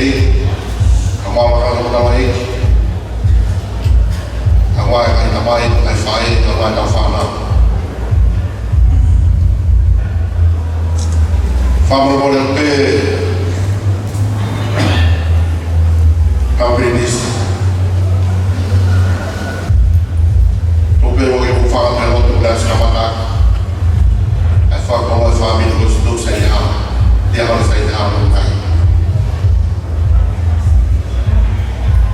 State, ang mga kalamay, ang mga kainamay, ay fay, ang mga kafana. Family model pe, kabrinis. Rupi wagi bufangan ng mga tugas na mata. At fag mga family gusto sa iya, dia harus sa iya ng tayo.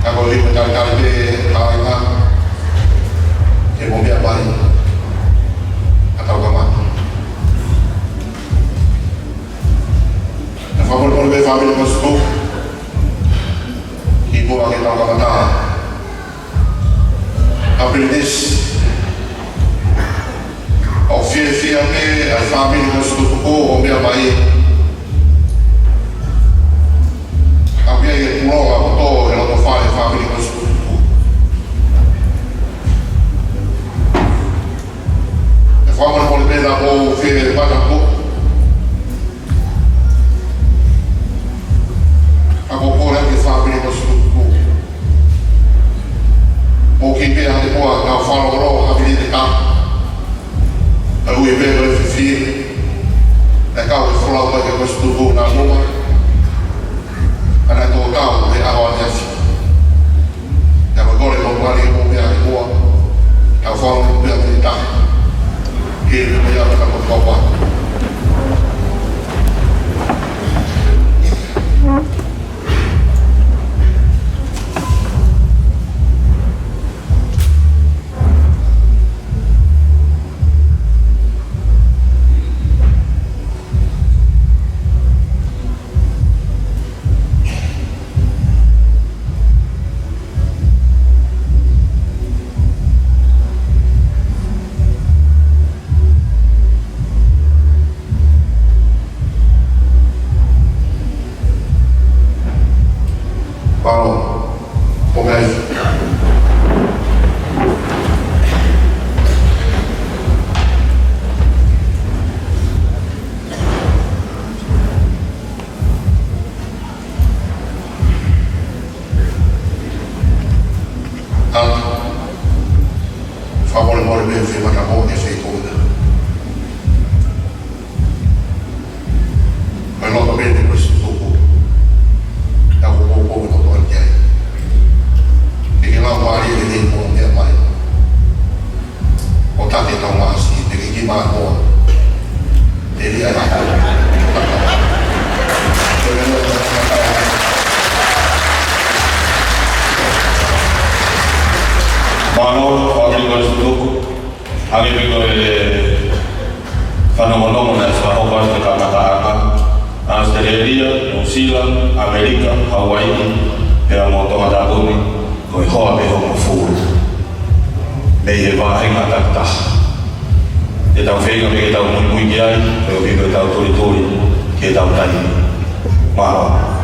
Ako rin mencari-cari di Kalima, mau biar baik atau kemana? Favor be family masuk, ibu akan tahu kemana. Aprendiz, ofia be family masuk mau biar baik. Había que pulau apa todo el otro family masuk. Vamos a volver a ouvir Bagabu. A população que família do sul. O que vem a depois na fala a vida de cá. A o evento é viver. É cá o falar o que gosto do na rua. Ana do cá de a hora assim. É agora não vale o ver a depois. A fala o que é de cá. Ele me llama para comprobar. Favor mora bem firma na mão de feito. Mas novamente depois do é o povo do todo que é. E que lá o Maria ele tem bom dia mais. O tá tentando lá assim, tem que mais bom. Ele é lá. Mano, oggi questo avevo fanno nel suo posto Canada, Australia, New Zealand, America, Hawaii e a moto ad Agoni con i hobby come food. Lei va in attack. E da un figo che da un muy ghiai, e ho visto da autoritori che da un taglio. Ma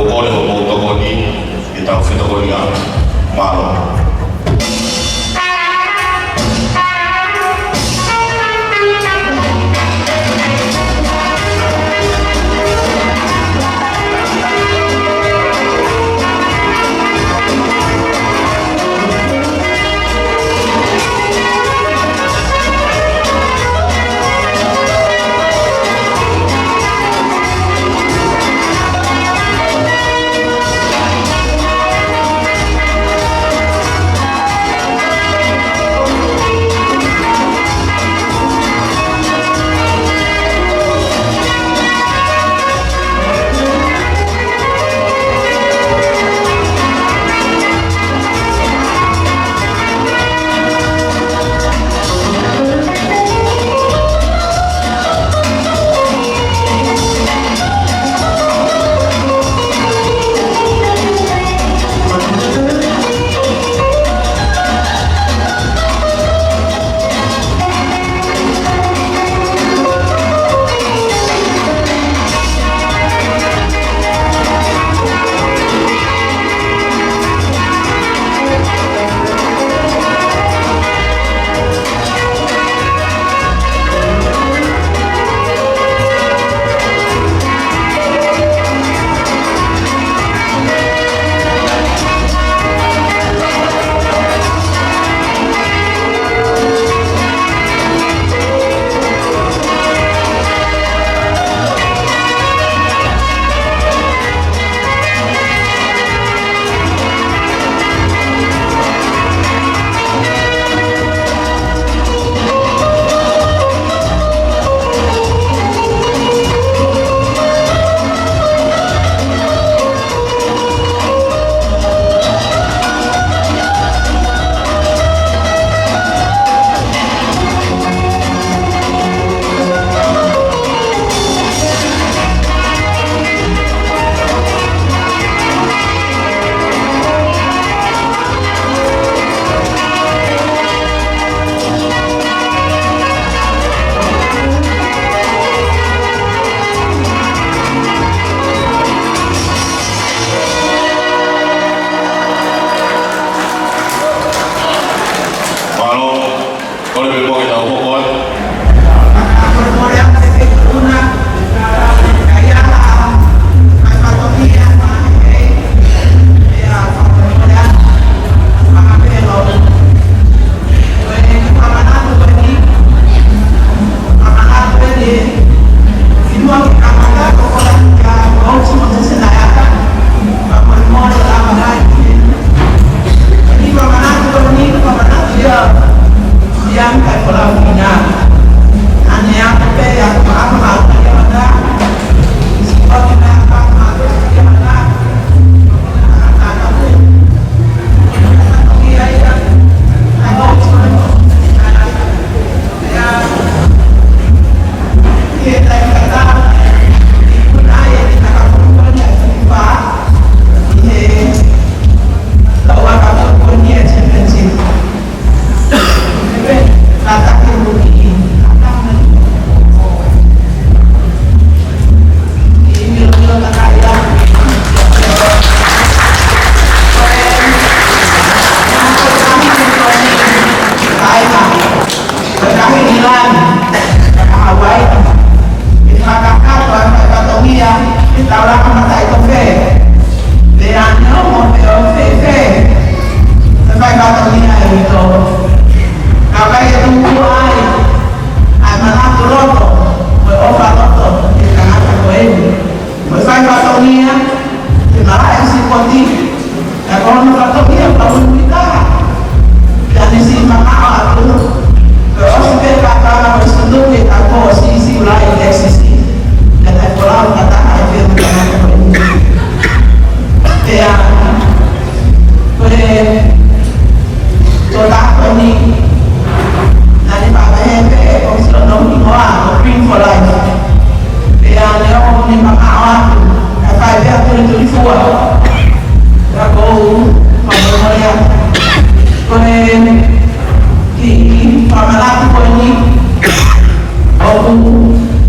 kole ho mo to ni kita fito ko ni malo.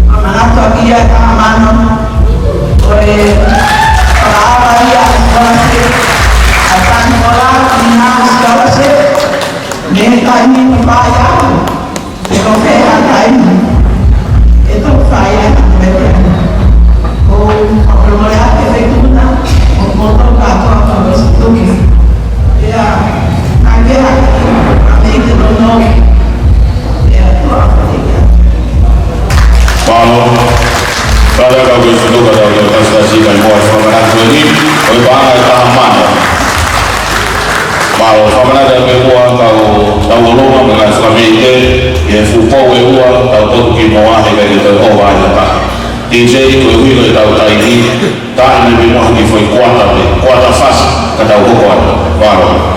Amanah Tawiyah Keamanan oleh para Kalau famana da pemua kau tawoloma mengas kami ke ye fupo weua tau toku ki moa he kai te o wa ta DJ ko hui ko tau tai ni ta ni mo ni foi quarta fase ka tau ko quarta varo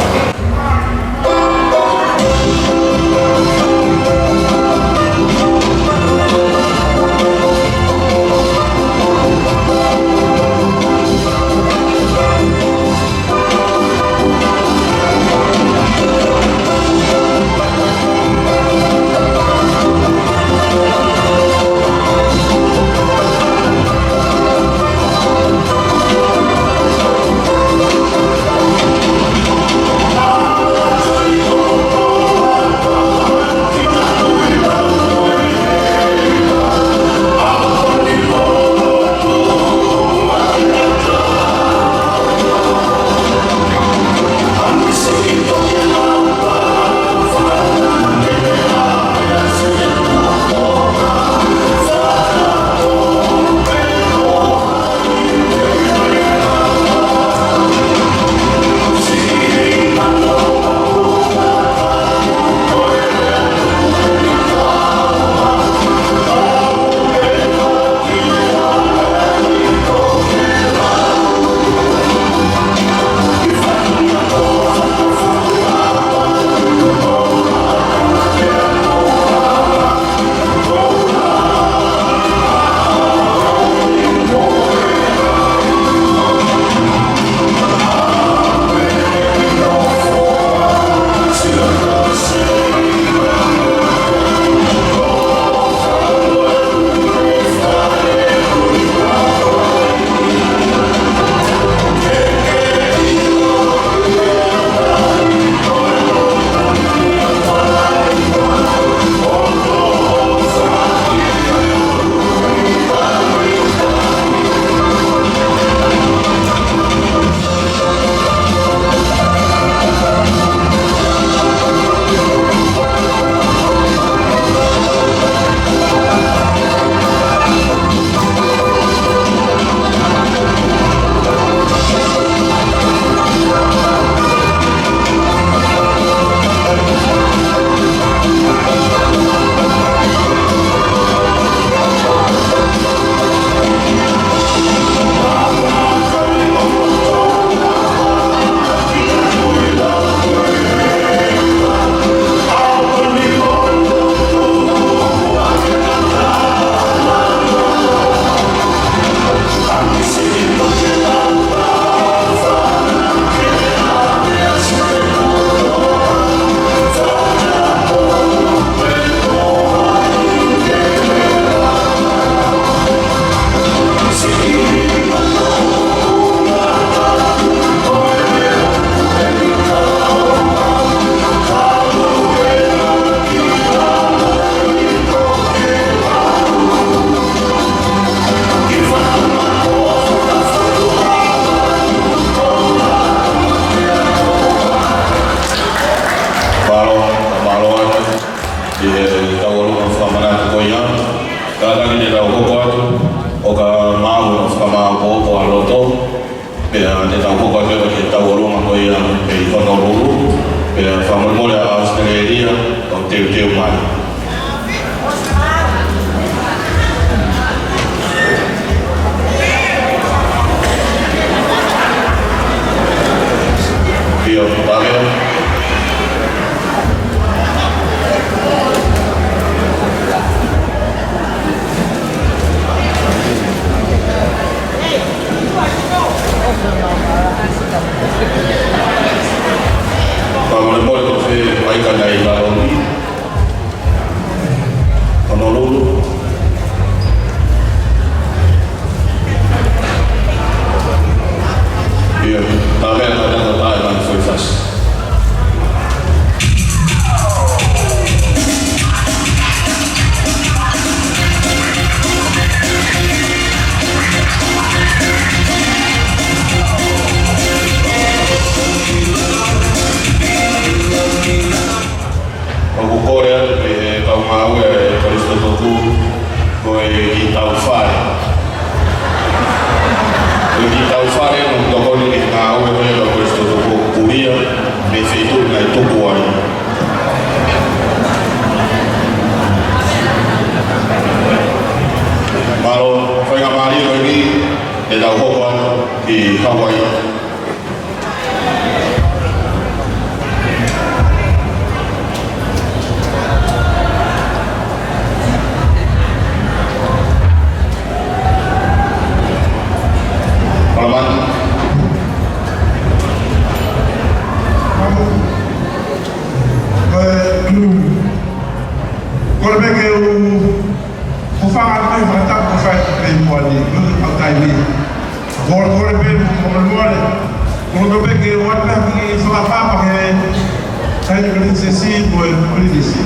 Quando eu peguei o ônibus, eu falei, papa, que sai de Grande Ceci, foi polícia.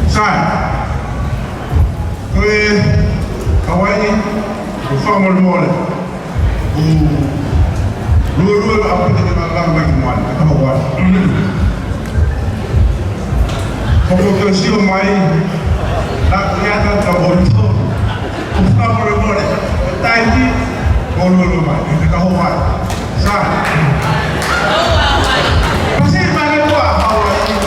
Sai. Foi Hawaii, o famo de mole. O Lulu, a puta que vai lá, vai que mole, acaba agora. Como eu sigo mais, lá que já está bonito, o famo de mole, está aqui, o Lulu vai, acaba agora. Sai. Masih banyak buah Hawaii, o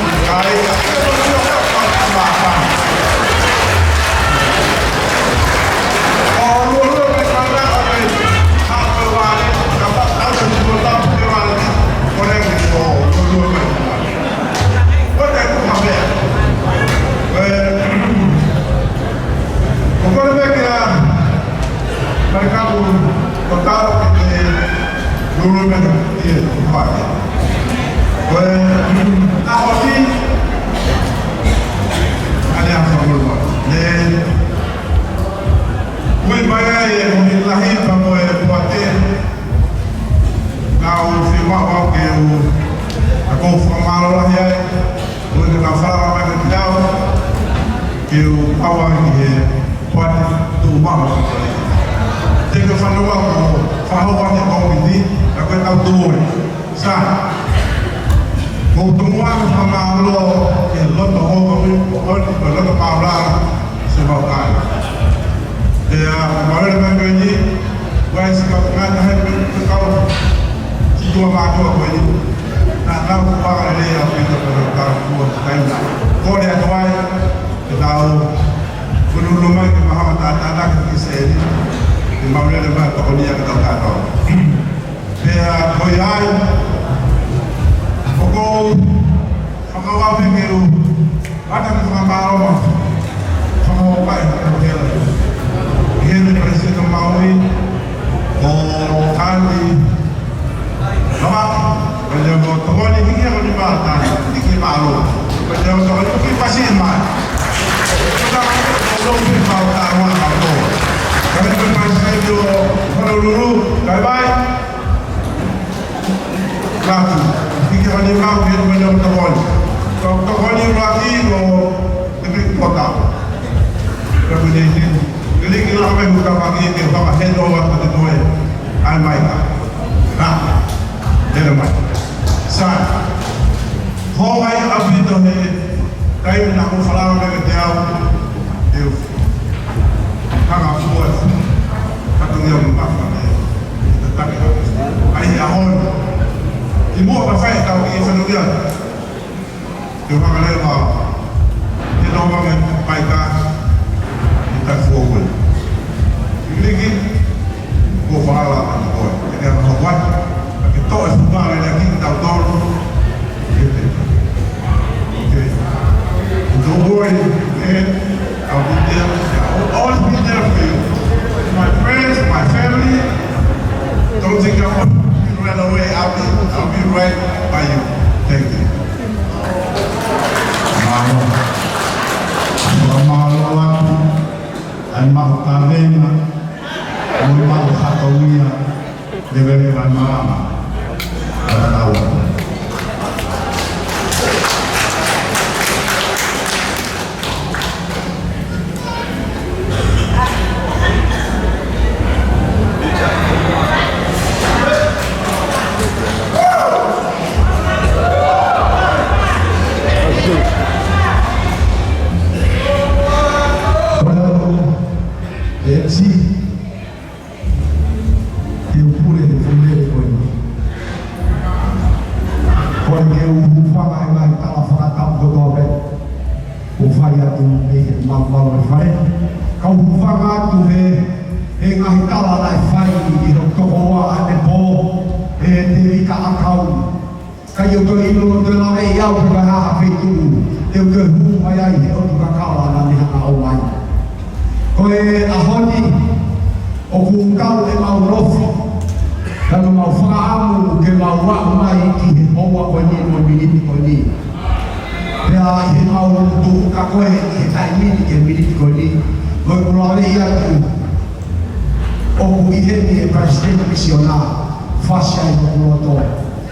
presidente missionário fasi ai moto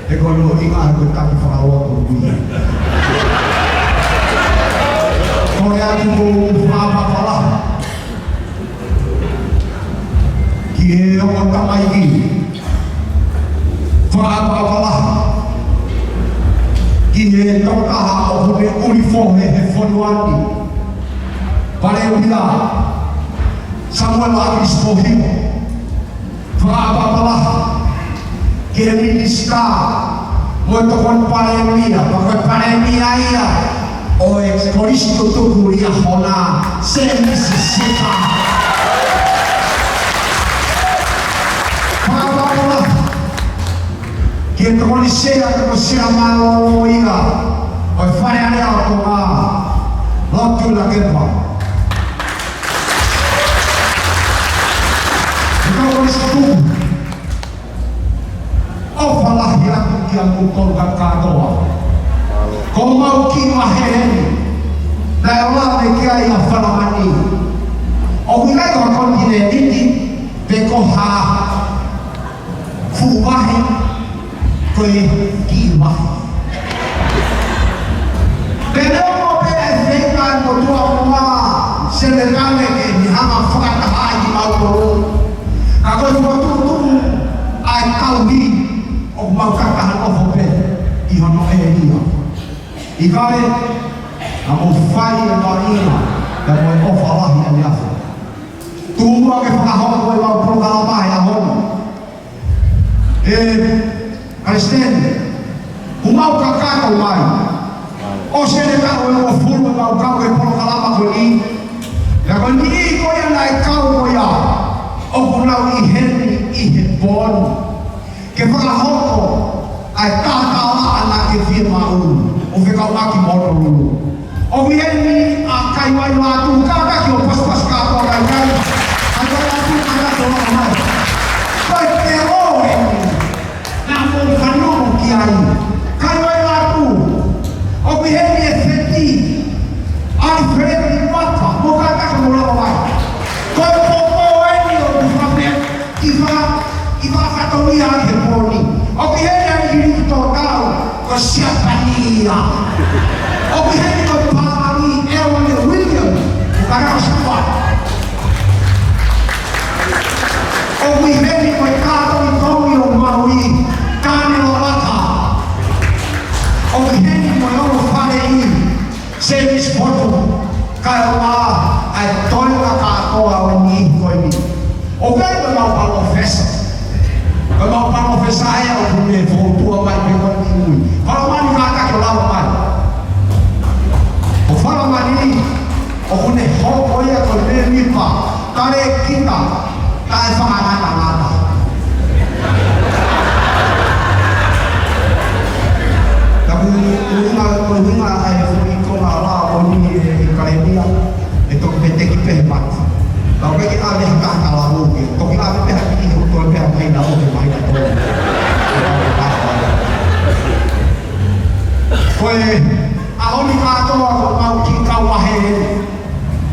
e quello inga ko ta ki fa wa ko ni ko ya ki ko fa pa pala ki o ta mai ki fa pa pala ki e to ka ha o ne uniforme e fonuani pare unida Samuel Akispohimo fa pa pala Kirinisika Moto kon paremia Bakot paremia ia O ekskoristo tuku ia hona Semisisika Pakapakola Kito konisea Kito sila malo ia O fare ane ako nga Lotu la kepa Kito koristo tuku O falah yang kia mukol katoa. Kau mau ki maheni. Na ola me kia ia falamani. O wilai ko kontine iti beko ha fu mahi koi ki mahi. Pero pe efeka ko tua uma selegale ke ni hama fakata haji mau ko. Ako tu ai kaudi o mau kakahan o fope I hono e ia. I kare a mo fai e marina da mo e o falahi a niafa. Tumua ke whakahoko e mau programa e a hono. Aristene, o mau kakako mai. O sere kao e o furu e mau kao e programa ko ni. E ko ni ko ia nai kao ko ia. O kunau I heni I he bonu. Ke whakahoko ai tātāwa ana ke whia mauru o whekau aki mono ruru. O wiheni a kaiwai wātu kāka ki o paspas kātua kai kai a kai atu kāka o mai. Koi te oe nā mō whanomo ki ai. Kaiwai wātu o wiheni e wheti ai wheti wata mō kāka mo rawa mai. Koi pōpō eni o whame I whakatoria ai he pōni. O wiheni ai hiri tō tau ko siapania. O wiheni ko pāni Ewan e William o karao sapa. O wiheni ko kāto I tongi o maui kāne o rata. O wiheni ko oro whare I semis poto kai o mā ai toina kātoa o ni koi ni. O kai ko mau palo fesa. Kalau mau saya punya foto apa yang ini, kalau mana kata kalau mana, kalau mana ini, aku ni hok ya kalau ni apa, tarik kita, tarik faham apa. Tapi rumah ayah itu malah ini kalau dia itu betek hebat. Kalau kita ada yang kata lalu, kalau kita ada yang ini untuk yang main lalu, main lalu. Koi, aku ni kata aku mau kita wahai,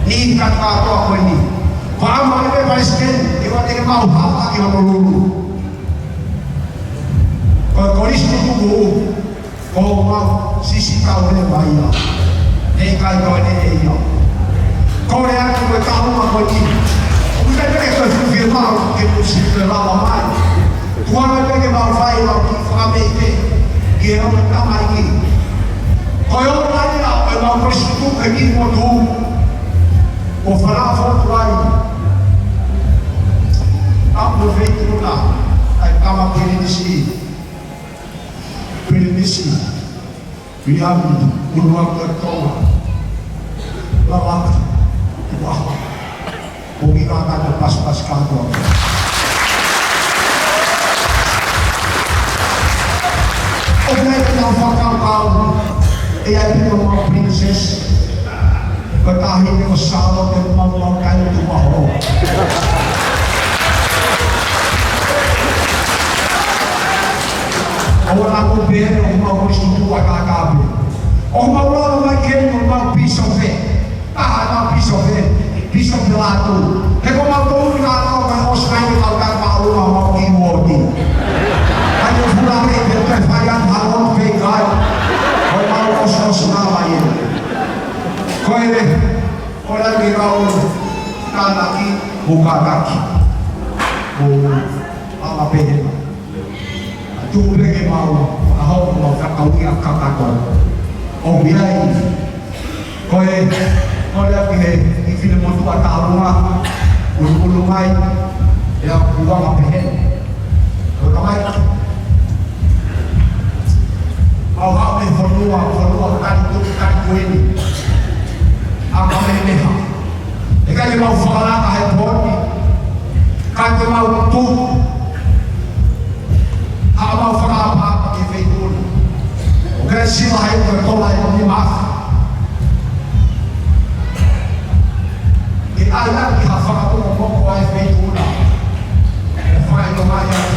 ni kata aku ni. Kalau mau kita bersihkan, kita mau apa kita mau. Kalau isu tu, kalau mau sisi kau ni bayar, ni kau ni iya. Kau yang kita tahu apa ni? Bukan mereka firman que musik lama mai. Tuan mereka mau fai lagi faham itu. Dia orang ramai lagi. Kau yang lain apa mau bersyukur lagi mau o fará foto lain. Apa feito lá? Aí tama permisi. Biar ulang tertawa. Lalak. Wah, bumi akan pas-pas kantor. Oke, kita fakam kau, ia itu mau princess, ketahin yang salah dan mau kayu tu bahu. Awak aku biar mau bersuatu agak-agak. Oh mau orang makin mau pisau fe. Não pisau pelado. É como a tua única troca, nós saímos para o carro para o mal que o outro. buka kaki. Apa pede? Tu lagi mau kakau yang kakakon. Oh biar kau pergi film itu atau rumah ulu mai yang buang apa hen? Kau mai? Awak ni follow kan ini. Apa ni? Jika dia mau falah kahit boni, kan dia mau tu, apa mau falah apa kifeitun. Oke sila hai bertolak yang dimas. Di ayat dihafal tu ngomong kuai kifeitun. Falah itu ayat.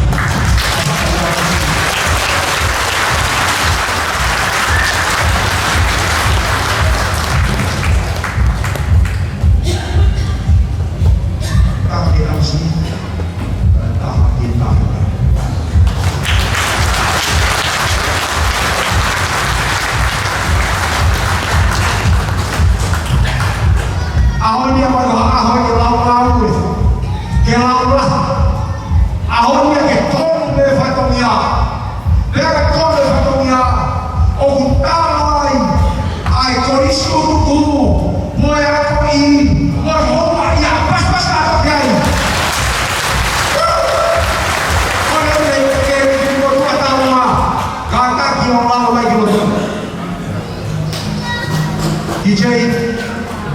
DJ,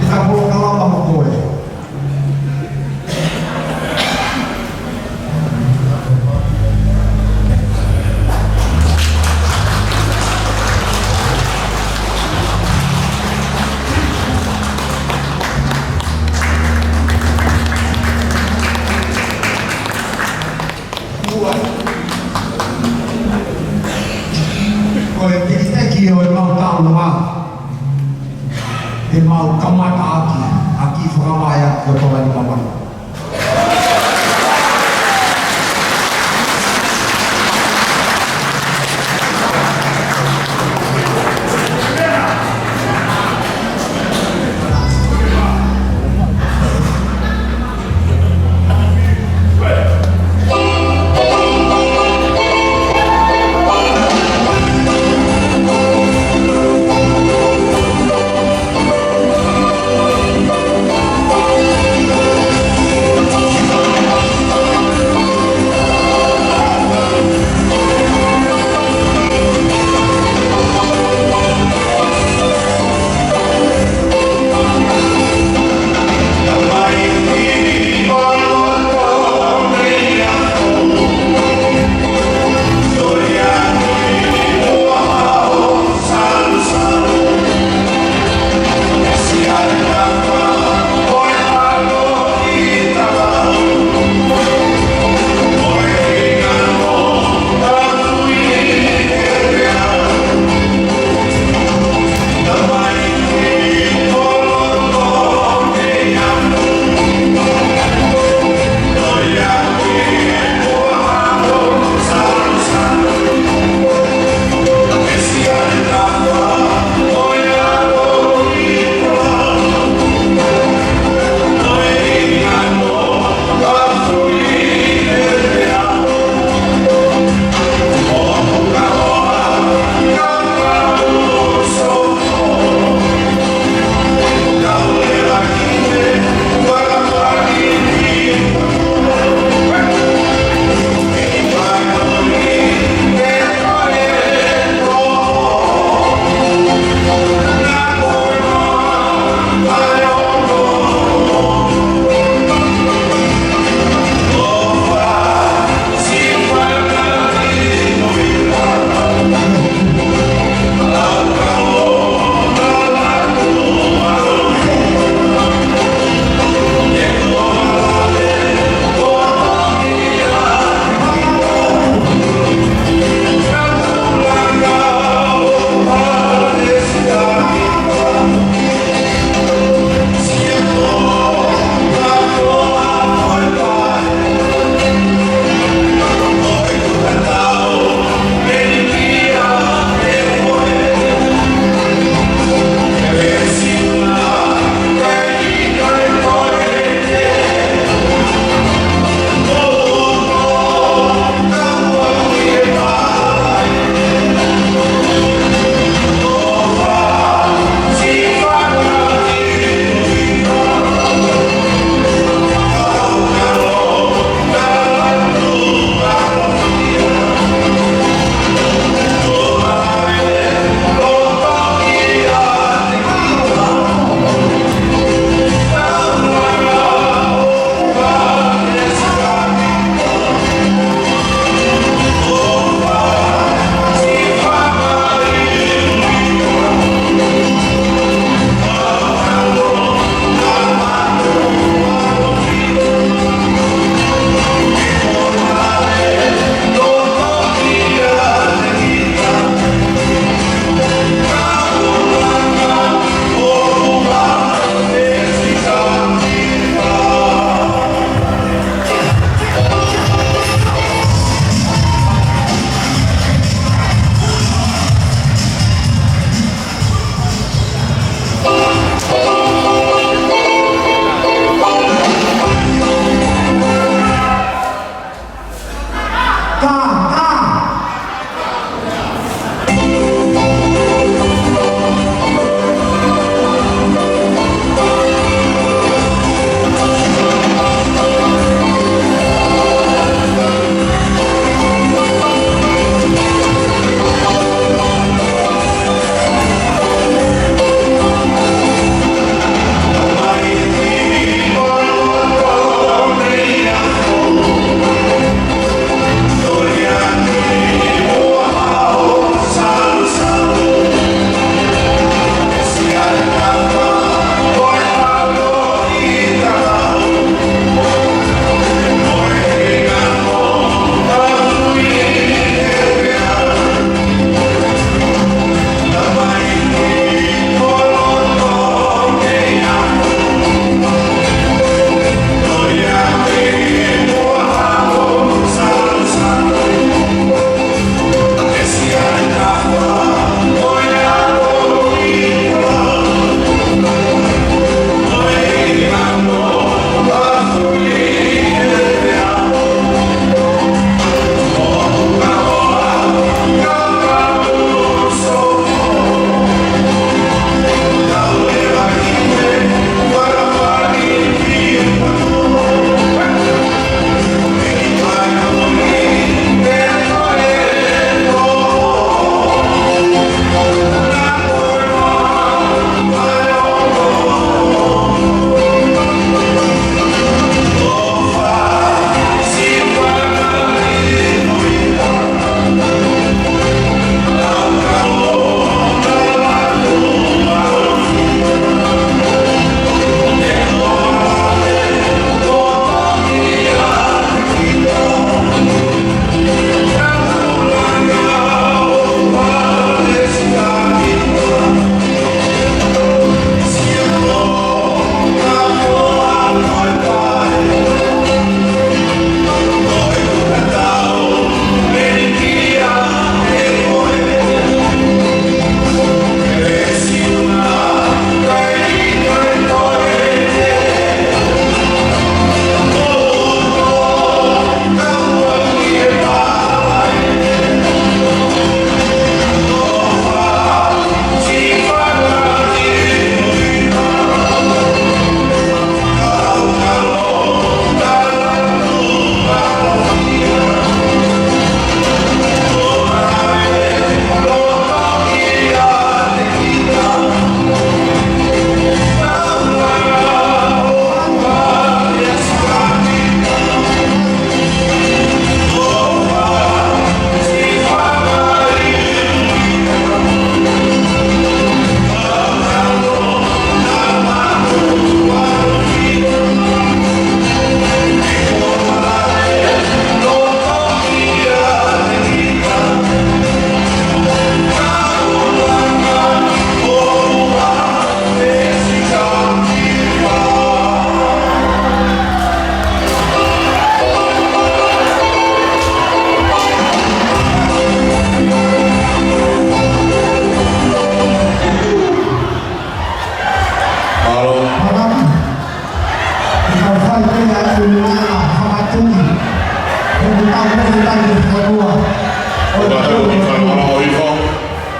kita bawa kalah sama gue. Kau kita kira mau tahu mah. Dia mau kamata aki Furamaya bertobat di bawah.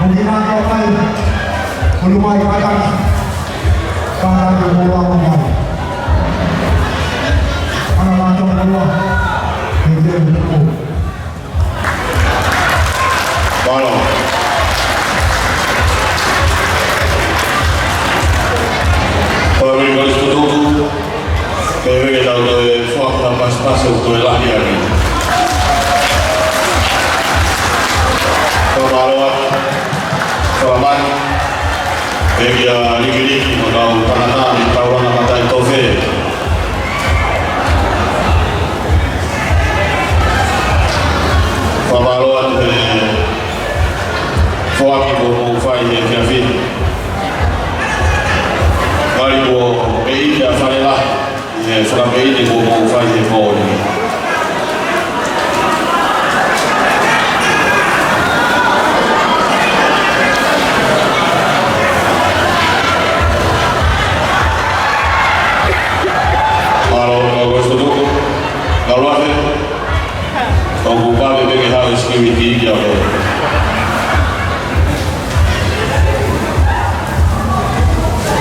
Mungkin ada lain Ulumai kadang para jemaah macam Allah ini itu. Bueno. Para mí con esto todo, que he quedado de fuerza más fácil todo el año aquí. Selamat, bagi negeri atau tanah di kawasan Pantai Tofe. Pamaluan Fuaki Bomo Fai Fiafin Mari Bo Beida Farelah Fra Beida Bomo Fai Foni Kalau ada ocupado de que harus security ya lo.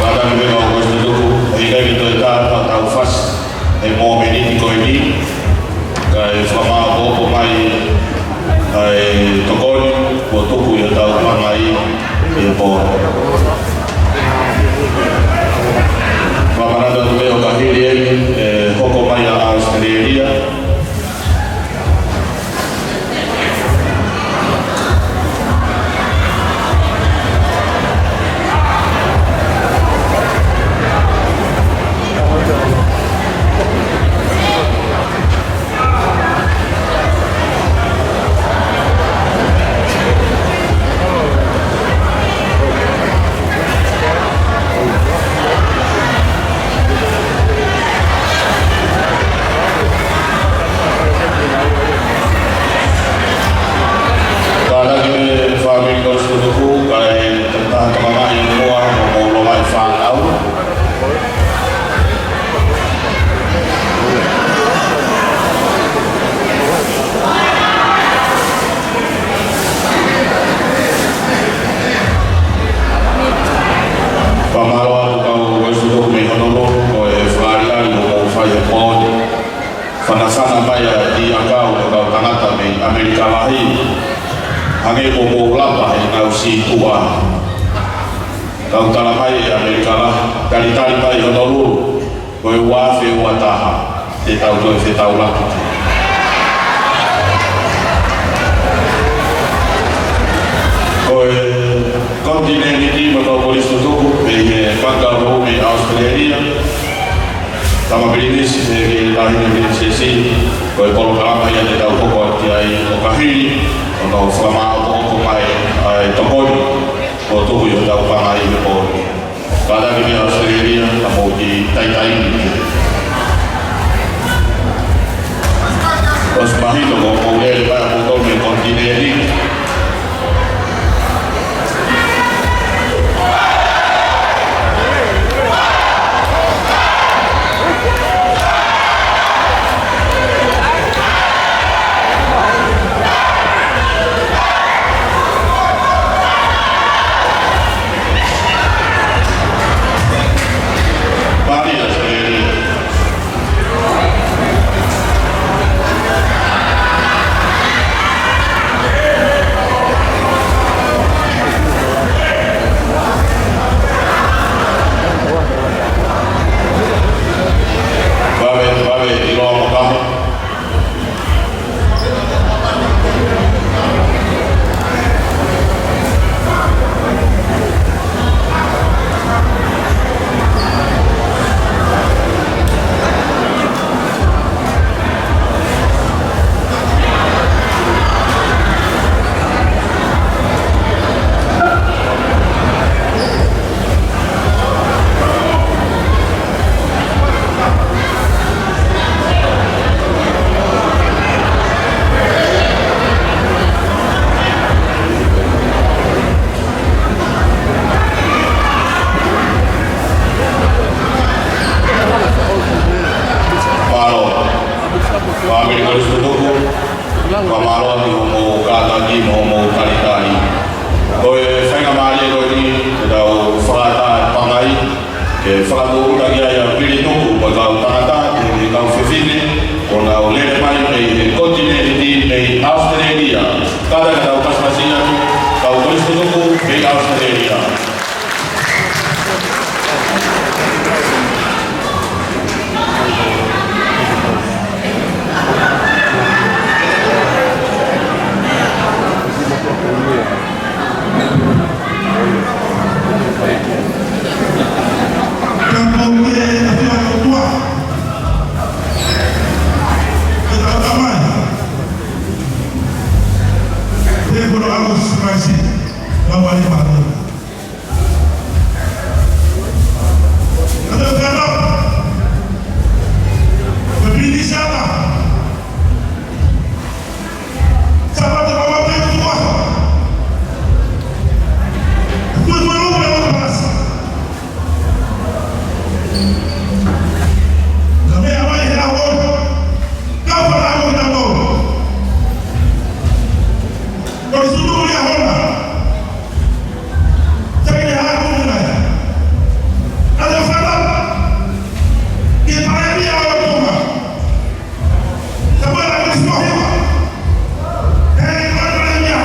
Kadang kita harus dulu, jika kita tahu fast, mau menit ini, kalau selama beberapa mai, tokon, waktu punya tahu mai, dia pun. Mana ada tu yang kahir hukum mai yang Australia. Sana baya di angkau atau tanata di Amerika lahi hangi bobo lapa yang si tua kau talamai Amerika lah kali bai honolu koi wafe wataha di tahu lah koi kontinen ini atau polis tutup di Bangka Bumi Australia sama British dari lahir dari sisi kalau lama yang tidak tahu kok dia okahiri atau selama aku mai tokon atau yang tahu pangai itu pada ini Australia kamu di tai terus mahir tu mau lihat banyak motor di kontinen ini Gubernur Agus Raisi dan Wali Kota. Kita berharap berdiri di sana. Sahabat terhormat yang semua, gubernur yang lepas. Kami awal yang awal, kau pernah mengenal. Kau sudah melihat orang. Saya lihat aku mengenai. Ada falam. Kita ini awal rumah. Sampai lagi semua. Hei, mana-mana.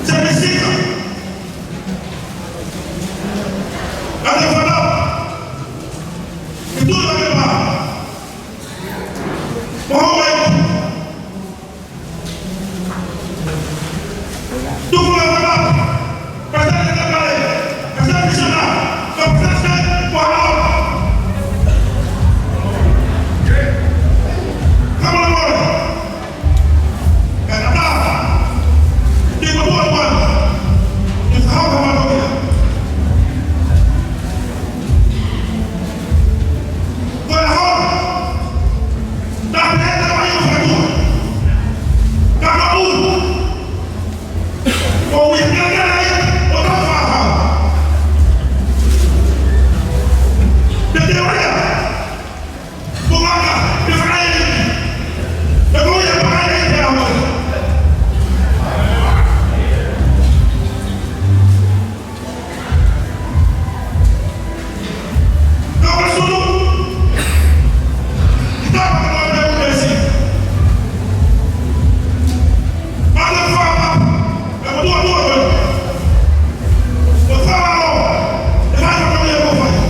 Saya sikap. Ada falam. Itu lagi apa? Mohon tunggu apa? Pasal kita balik, pasal di sana, pasal wahab. Kamu boleh, kata di buat, di kau kamu boleh. Boleh, tak ada yang berlaku. Kamu oh, yang lain, orang faham. Jadi mana? Bukannya diferensi. Lalu yang mana yang diambil? Kau bersuruh kita akan demokrasi. Ada faham. Dua. Bersama dengan kami yang berfaham.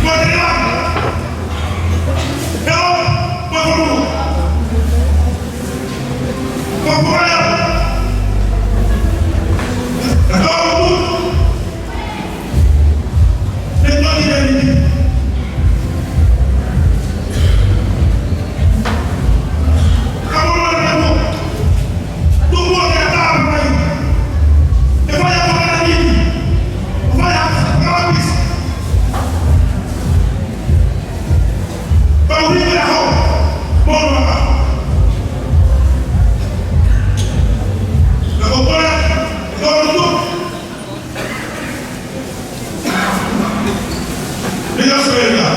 Berjalan. Dalam berfaham. Berfaham. Dalam itu. Dengan ini. Kamu mana? Tunggu kata apa lagi? Supaya makan ini, supaya habis. Kalau ini tidak tahu, mohon maaf. Kalau boleh, kalau itu, dengan sepeda.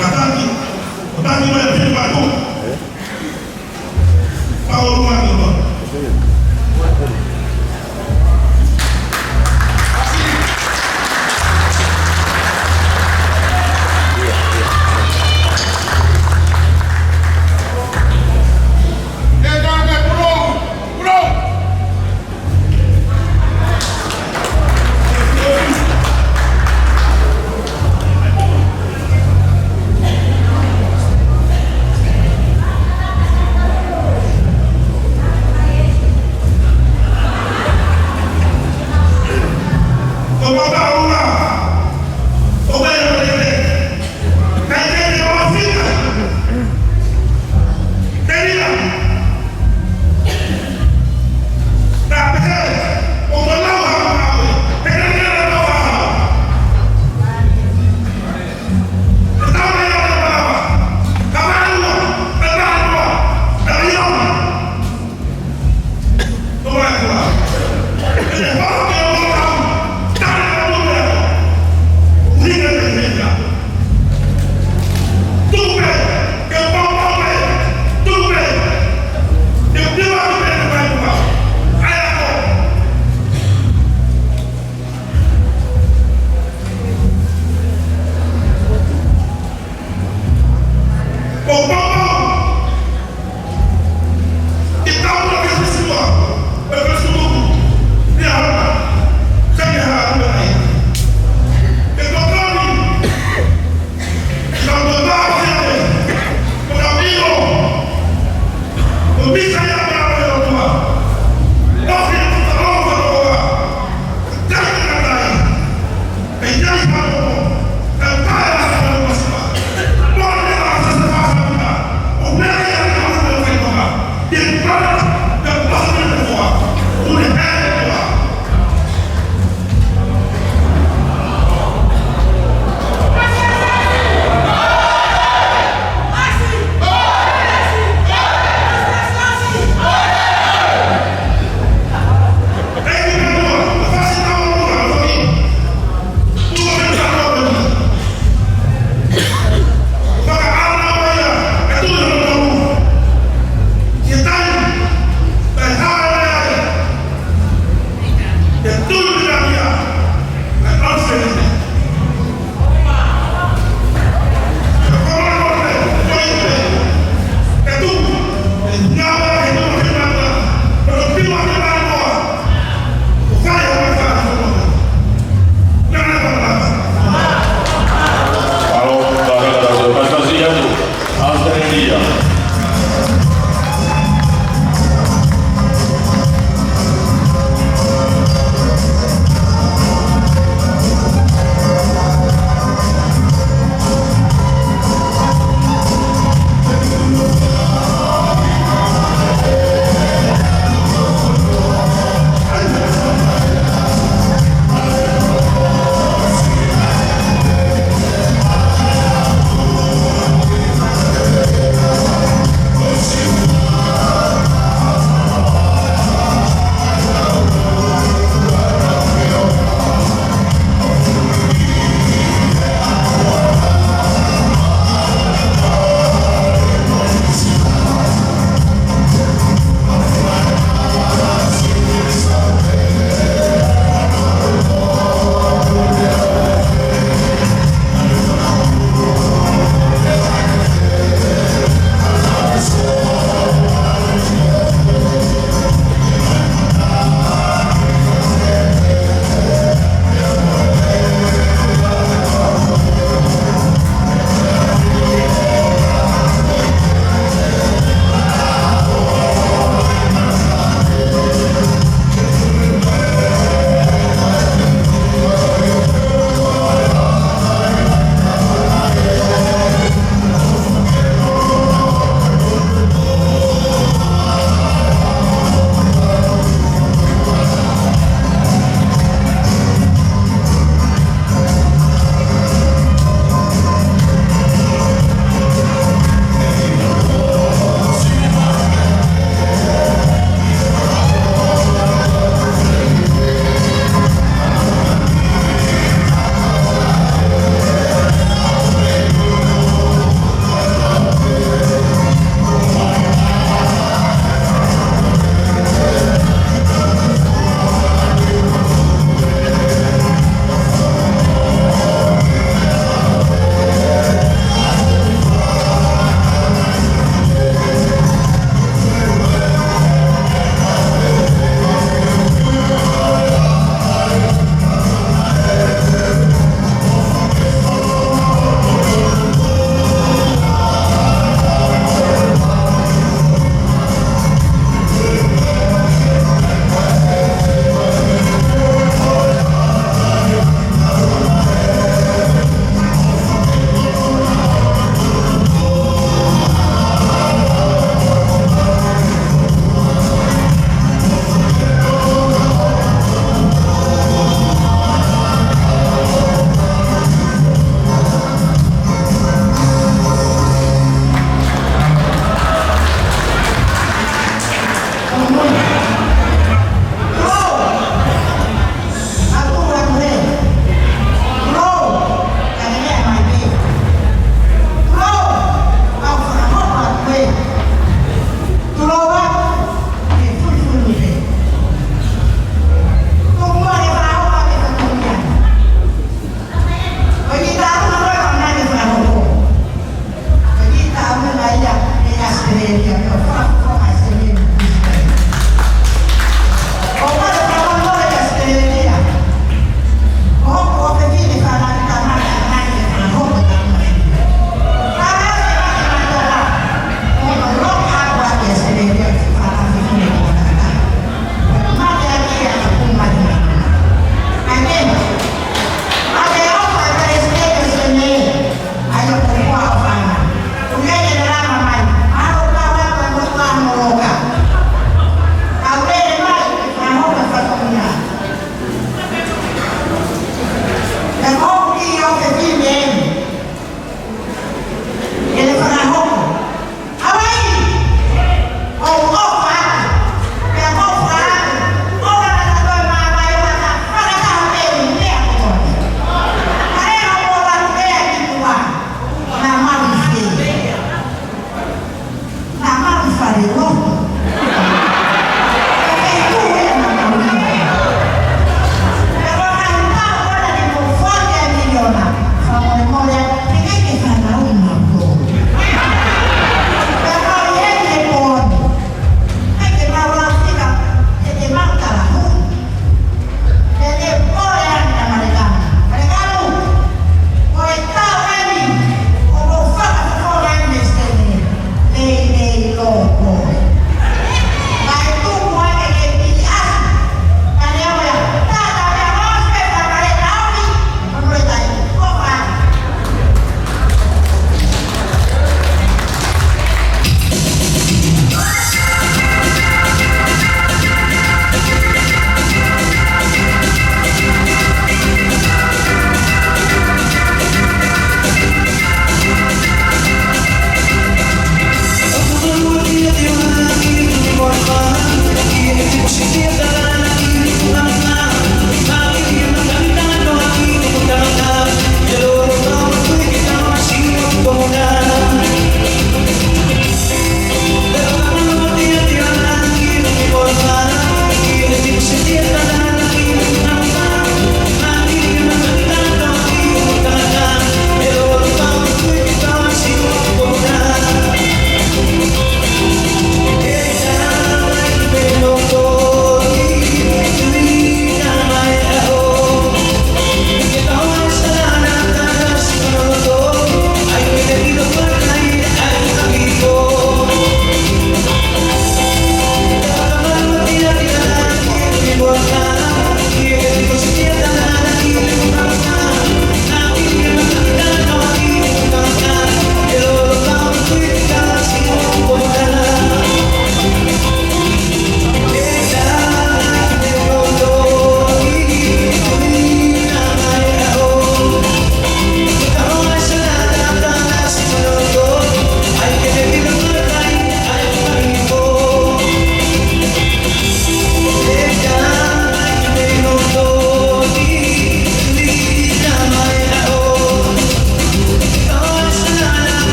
Kata banyak film aku. Kau rumah itu.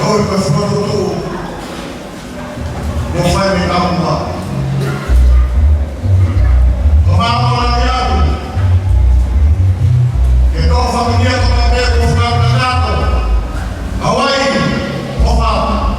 Hoy pues cuando tú no fue mi cama. Tomamos la diablo. Que todo familiar con la vez con un gato. Hawaii, opa.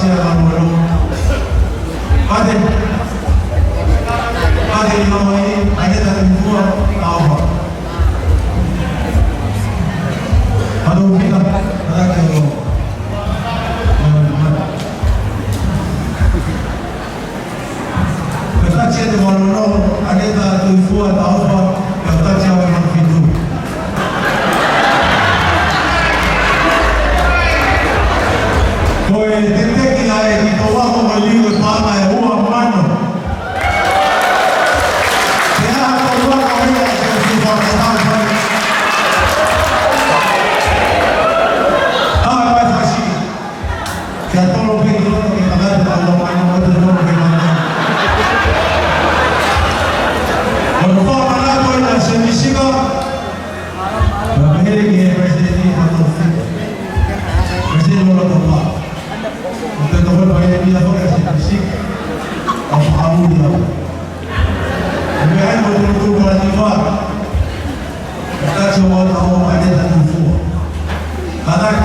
Gracias, Manolo. Padre, no hay, aneta de mi fuga, agua. Aduh, kita, ada que Gracias de Manolo, aneta de mi fuga, agua, gracias a Manolo. Pues desde que la de Tobago me ligo de palma de uva mano. Se da por la cabeza que se guardaba. Ah, no es así. Que a todos los vehículos que pagan a los manos no tenemos que mandar. Cuando fue hablando en la semicicla, la mujer que es presidente de los hijos. Presidente no lo toma. Usted no vuelve a ir a la hora de sí, a Abuya. En vez de un grupo de animar, está llevando a una maneta de fuego. Cada que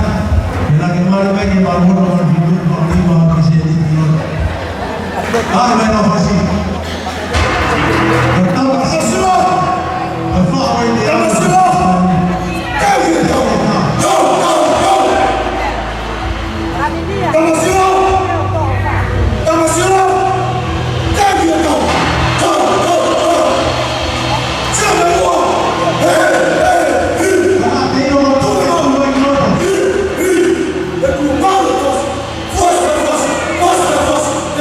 la que más le que para uno con el futuro arriba a que se diga. Ah, bueno, así. Estamos haciendo. Força, força, força, força.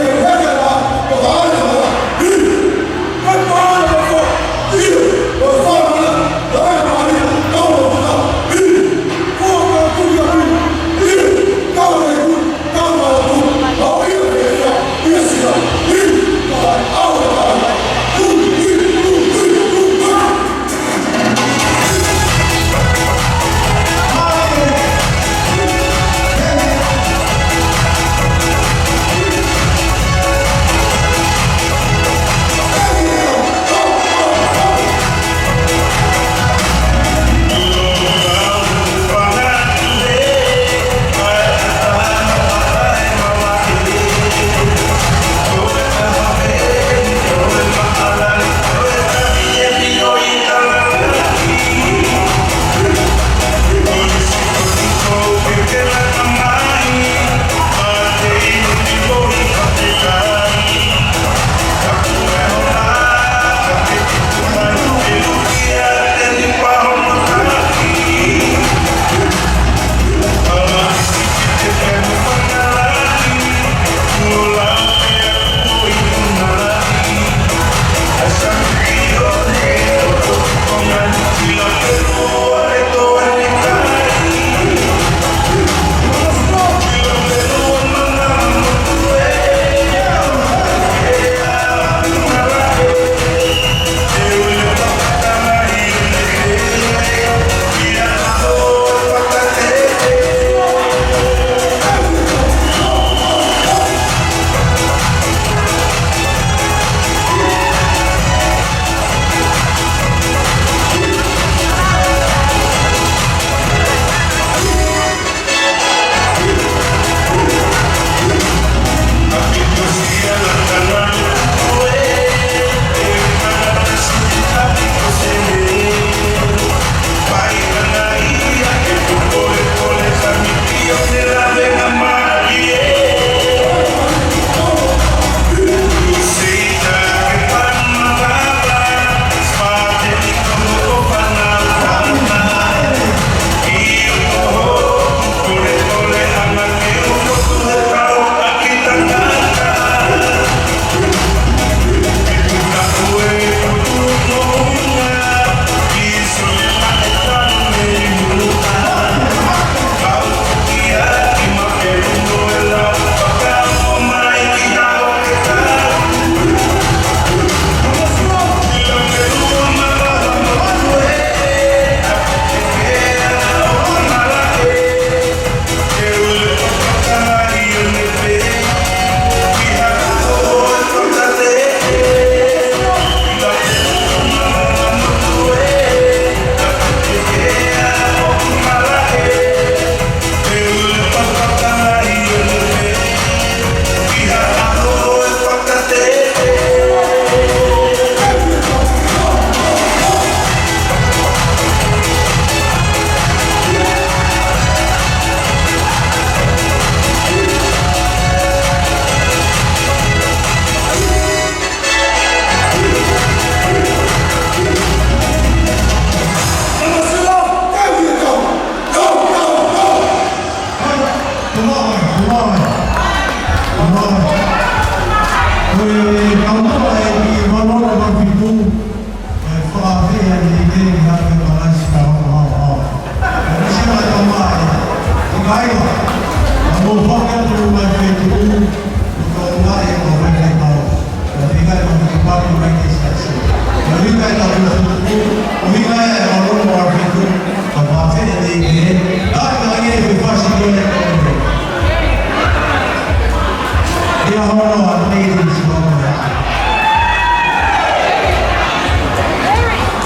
Kena hono at ladies ko.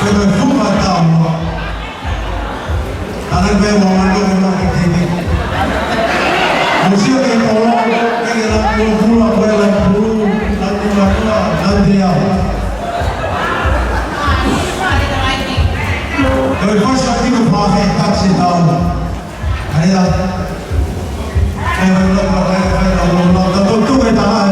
Pero fuka tao. Anak ba mo ano ko makikita. Musik yang tolong kena pulang balik dulu nanti nanti ya. Kalau pas lagi ke pakai taksi tahu. Ada. Betul tahan.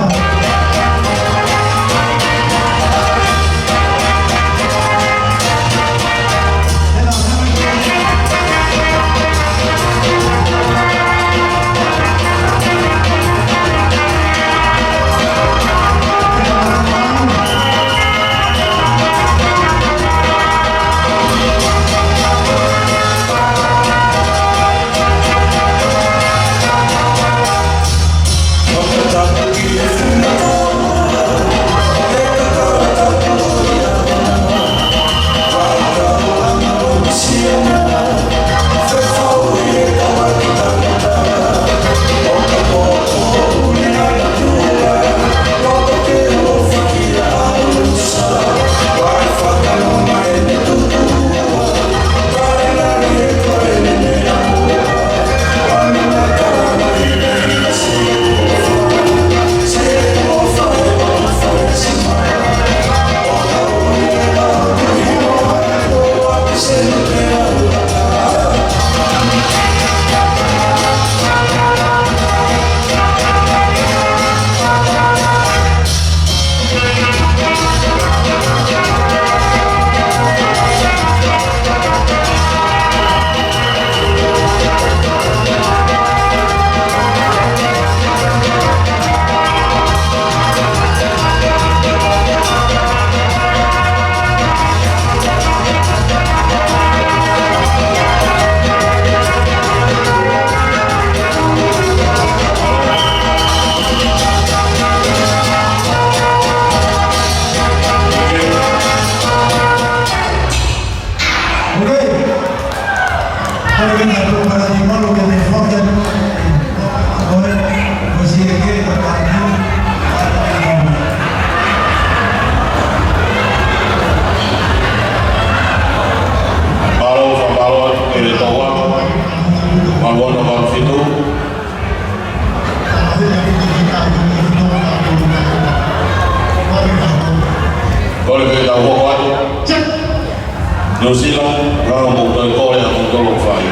New Zealand ngao một đời coi là một câu lục phải.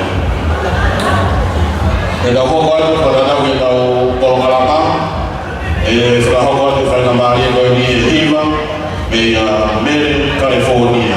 Để đầu hôm qua pada tahu kita kalau kalapa, setelah hôm qua phải làm bài rồi đi Eva, về Maryland, California.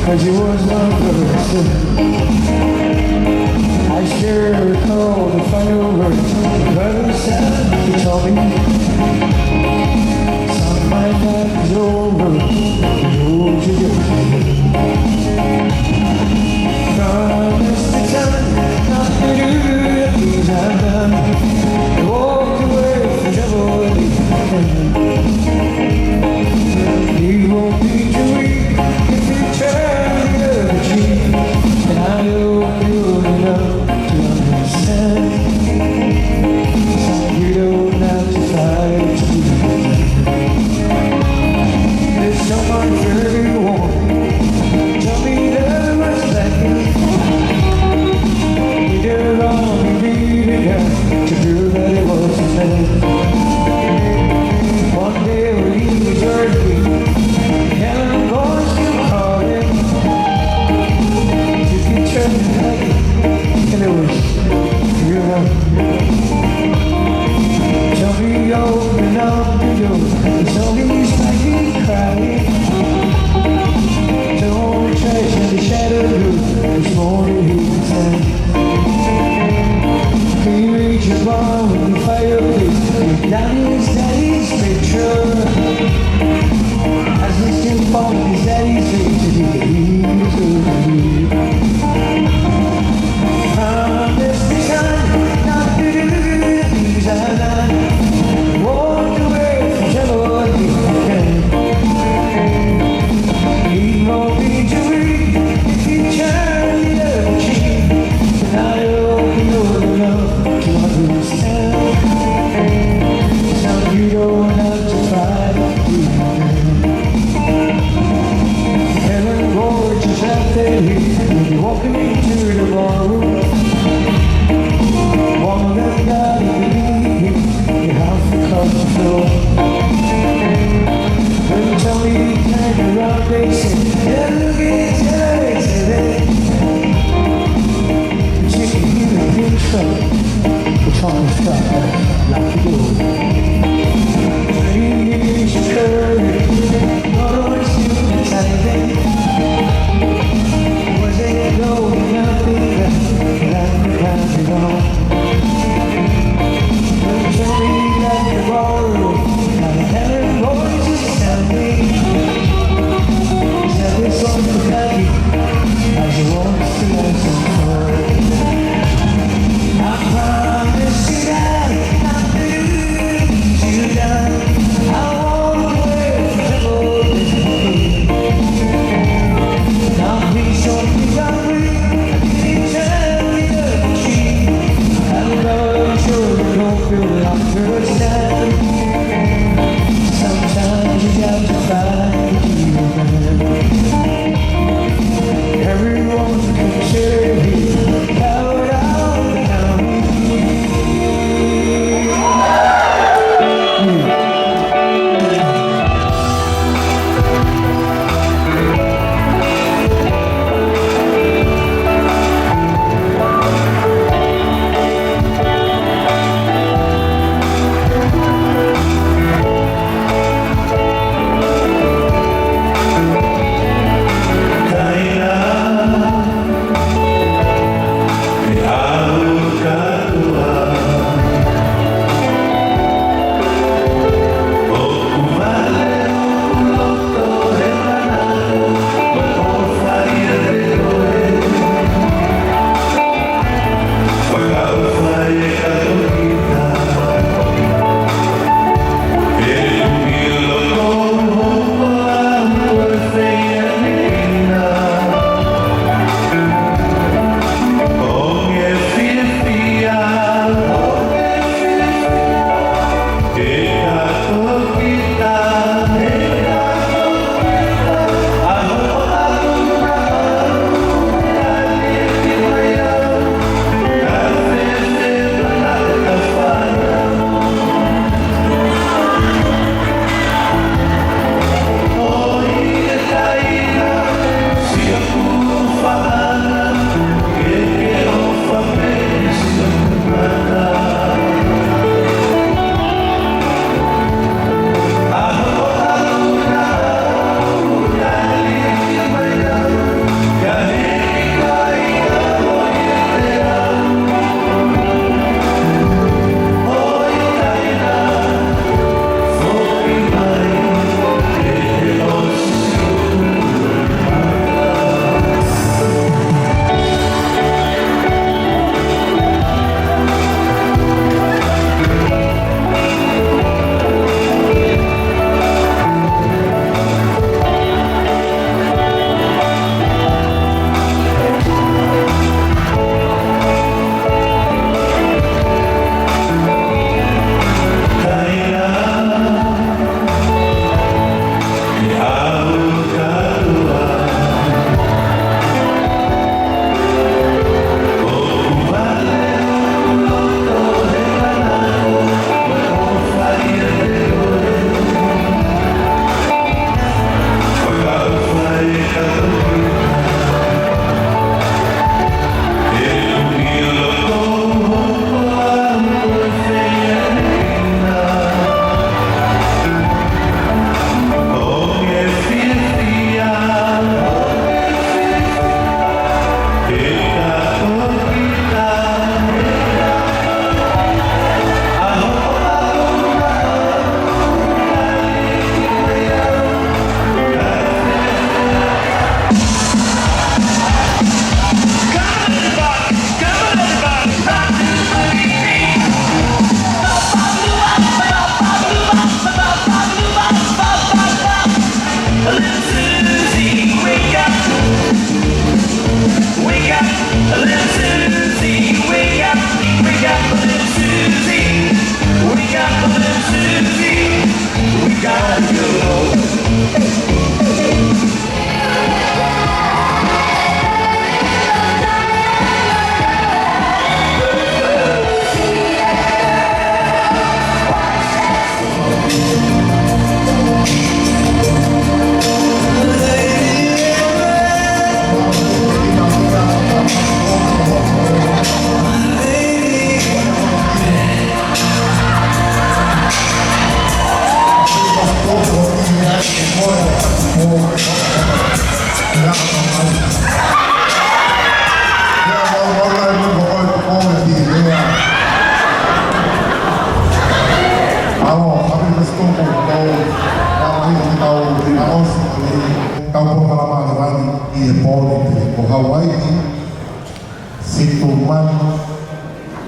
'cause you was my person. I sure recall the final words brother said. He told me some my life is over. Hold you good. Promise me time not to do the things I've done. I walked away from trouble with you. You won't be too weak if you turn the other cheek. And I know you're enough to understand. You don't have to fight to be there. There's so much for everyone. Tell me that was back in. You did wrong, you needed her to prove that it was a man. One day we'll leave the church,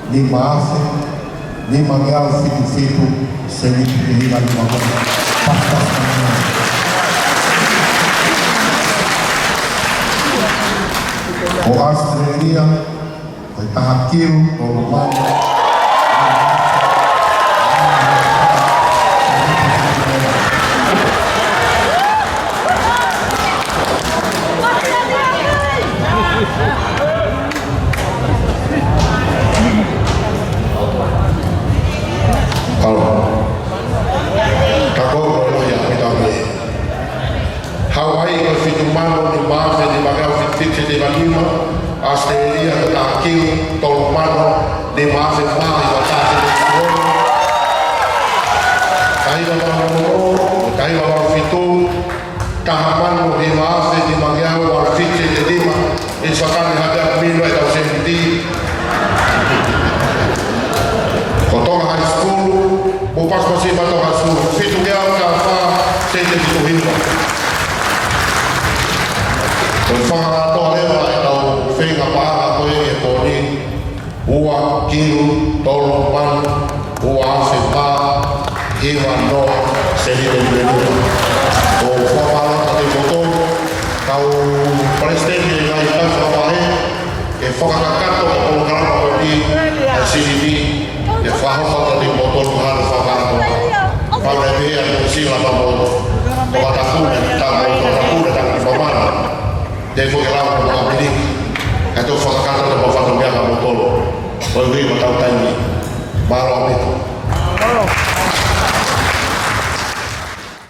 Ni maase, ni mangyal situ seni pilihan mga pastas na o Australia ay tahakil o lumang Hawaii ko fitumano ni base di bagay fitite di balima Australia ko takil tolmano di base bahay batase di suwon kayo ba fitu tahapan mo di base di bagay wal fitite di lima isakan hada milo ito senti kotong high school upas masih bato high school fitu kaya kafa sente fitu hino Whakato lewa e tau whenga pāra koe e kōni ua kiru tolo manu ua ase pā hiwa noa se hiro menu o whapara te koto tau presidente e ngai kasa wahe e whakakato o karama o ni a CDB e whahofata te koto nuhara whakarato whare mea e sila tamo o watakune tamo o watakune tamo i whamana Dei foi lá para o América, então foi a casa da Bofata Guerra Motolo, foi o Rio Matau Taimi, Baro América.